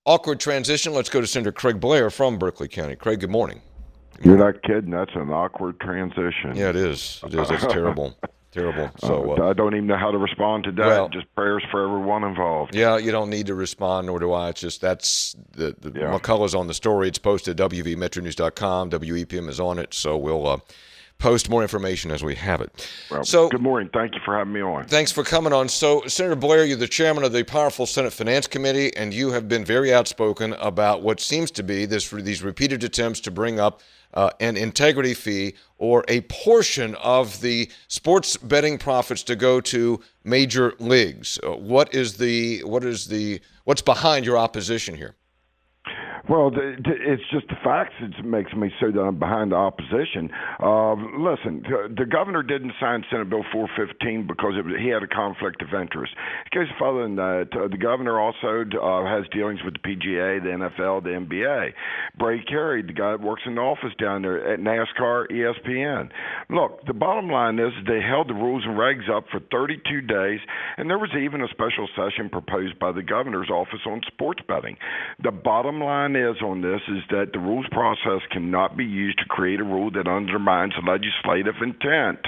awkward transition. Let's go to Senator Craig Blair from Berkeley County. Craig, good morning. You're not kidding. That's an awkward transition. Yeah, it is. It is. It's terrible. Terrible. So I don't even know how to respond to that. Well, just prayers for everyone involved. Yeah, you don't need to respond, nor do I. It's just that's McCullough's on the story. It's posted at WVMetroNews.com. WEPM is on it, so we'll post more information as we have it. Well, so, good morning. Thank you for having me on. Thanks for coming on. So, Senator Blair, you're the chairman of the powerful Senate Finance Committee, and you have been very outspoken about what seems to be these repeated attempts to bring up an integrity fee or a portion of the sports betting profits to go to major leagues. What's behind your opposition here? Well, it's just the facts that makes me so that I'm behind the opposition. Listen, the governor didn't sign Senate Bill 415 because he had a conflict of interest. It goes further than that. The governor also has dealings with the PGA, the NFL, the NBA. Bray Carey, the guy that works in the office down there at NASCAR, ESPN. Look, the bottom line is they held the rules and regs up for 32 days, and there was even a special session proposed by the governor's office on sports betting. The bottom line is on this is that the rules process cannot be used to create a rule that undermines legislative intent.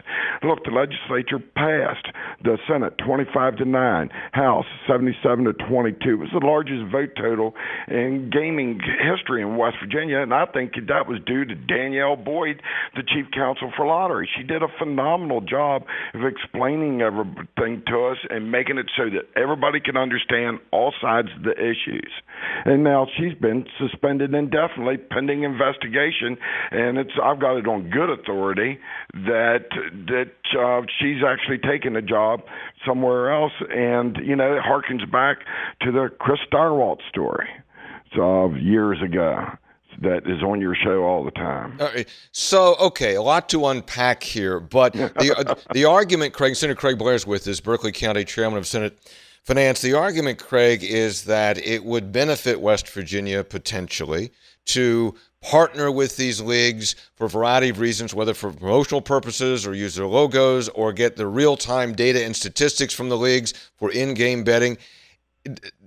Look, the legislature passed the Senate 25-9, House 77-22. It was the largest vote total in gaming history in West Virginia, and I think that was due to Danielle Boyd, the chief counsel for lottery. She did a phenomenal job of explaining everything to us and making it so that everybody can understand all sides of the issues. And now she's been suspended indefinitely pending investigation, and I've got it on good authority that she's actually taken a job somewhere else, and it harkens back to the Chris Starwalt story of years ago that is on your show all the time. So, okay, a lot to unpack here, but the argument Senator Craig Blair's with is Berkeley County Chairman of Senate Finance. The argument, Craig, is that it would benefit West Virginia potentially to partner with these leagues for a variety of reasons, whether for promotional purposes or use their logos or get the real-time data and statistics from the leagues for in-game betting.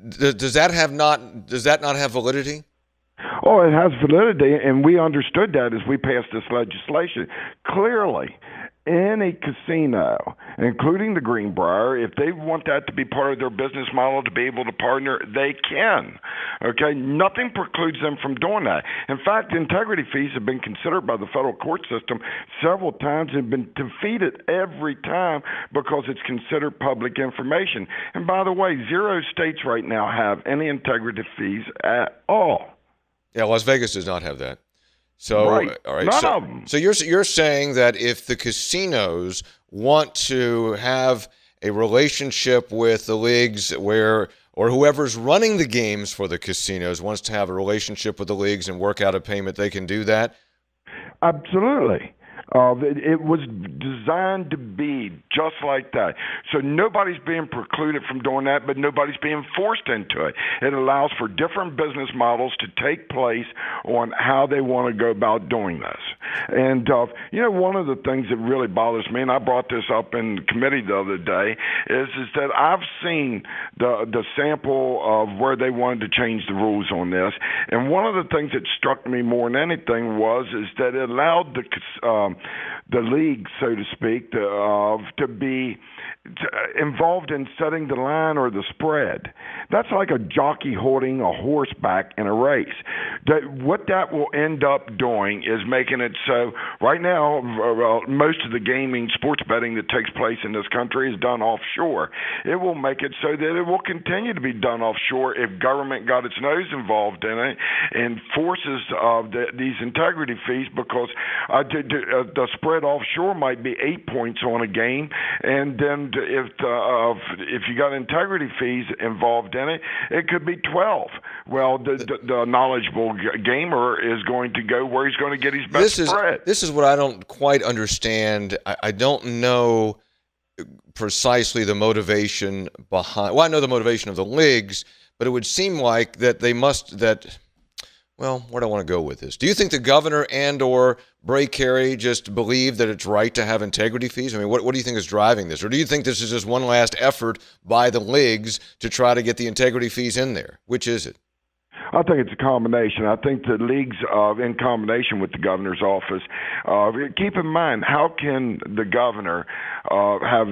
Does that not have validity? Oh, it has validity, and we understood that as we passed this legislation. Clearly, any casino, including the Greenbrier, if they want that to be part of their business model to be able to partner, they can. Okay? Nothing precludes them from doing that. In fact, integrity fees have been considered by the federal court system several times and have been defeated every time because it's considered public information. And by the way, 0 states right now have any integrity fees at all. Yeah, Las Vegas does not have that. So, right. All right. None of them. So you're saying that if the casinos want to have a relationship with the leagues or whoever's running the games for the casinos wants to have a relationship with the leagues and work out a payment, they can do that? Absolutely. It was designed to be just like that. So nobody's being precluded from doing that, but nobody's being forced into it. It allows for different business models to take place on how they want to go about doing this. And, one of the things that really bothers me, and I brought this up in committee the other day, is that I've seen the sample of where they wanted to change the rules on this. And one of the things that struck me more than anything is that it allowed the league, so to speak, to be involved in setting the line or the spread. That's like a jockey holding a horse back in a race. What that will end up doing is making it so right now most of the gaming sports betting that takes place in this country is done offshore. It will make it so that it will continue to be done offshore if government got its nose involved in it and forces these integrity fees, because the spread offshore might be 8 points on a game, and then if you got integrity fees involved in it, it could be 12. Well, the knowledgeable gamer is going to go where he's going to get his best spread. This is what I don't quite understand. I don't know precisely the motivation behind. Well, I know the motivation of the leagues, but it would seem like that they must Well, where do I want to go with this? Do you think the governor and or Bray Carey just believe that it's right to have integrity fees? I mean, what do you think is driving this? Or do you think this is just one last effort by the leagues to try to get the integrity fees in there? Which is it? I think it's a combination. I think the leagues, in combination with the governor's office, keep in mind, how can the governor have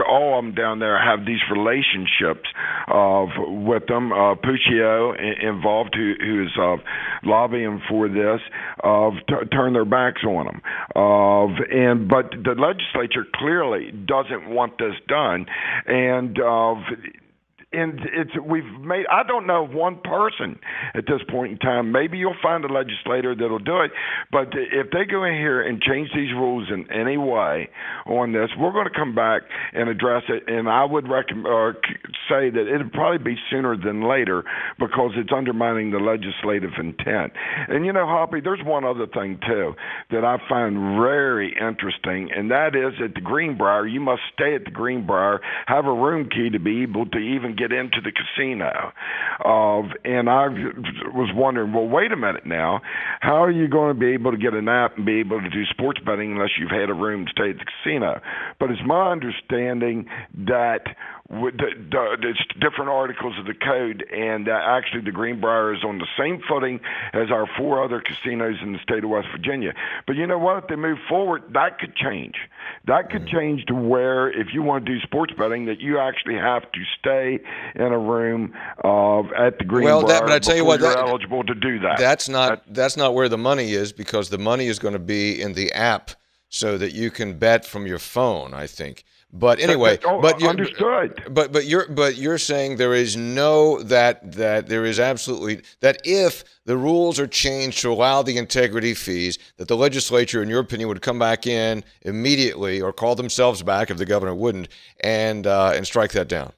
all of them down there have these relationships with them? Puccio involved, who is lobbying for this, turn their backs on them. But the legislature clearly doesn't want this done, and we've made. I don't know of one person at this point in time. Maybe you'll find a legislator that'll do it. But if they go in here and change these rules in any way on this, we're going to come back and address it. And I would say that it'll probably be sooner than later because it's undermining the legislative intent. And Hoppy, there's one other thing too that I find very interesting, and that is at the Greenbrier, you must stay at the Greenbrier, have a room key to be able to even get into the casino. And I was wondering, well, wait a minute now. How are you going to be able to get an app and be able to do sports betting unless you've had a room to stay at the casino? But it's my understanding that it's different articles of the code, and actually the Greenbrier is on the same footing as our 4 other casinos in the state of West Virginia. But you know what? If they move forward, that could change. That could change to where, if you want to do sports betting, that you actually have to stay in a room at the Greenbrier but I tell you what, you're eligible to do that. That's not where the money is, because the money is going to be in the app so that you can bet from your phone, I think. But anyway, understood. But you're saying there is there is absolutely that if the rules are changed to allow the integrity fees, that the legislature, in your opinion, would come back in immediately or call themselves back if the governor wouldn't and strike that down.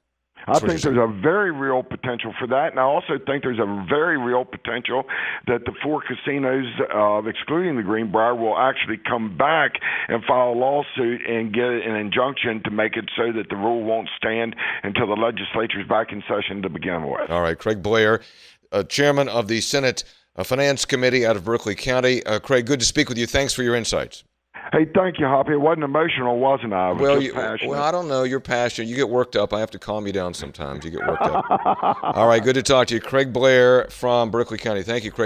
I think there's a very real potential for that, and I also think there's a very real potential that the 4 casinos, excluding the Greenbrier, will actually come back and file a lawsuit and get an injunction to make it so that the rule won't stand until the legislature's back in session to begin with. All right, Craig Blair, chairman of the Senate Finance Committee out of Berkeley County. Craig, good to speak with you. Thanks for your insights. Hey, thank you, Hoppy. It wasn't emotional, wasn't I? I was just passionate. Well, I don't know. You're passionate. You get worked up. I have to calm you down sometimes. You get worked up. All right, good to talk to you. Craig Blair from Berkeley County. Thank you, Craig.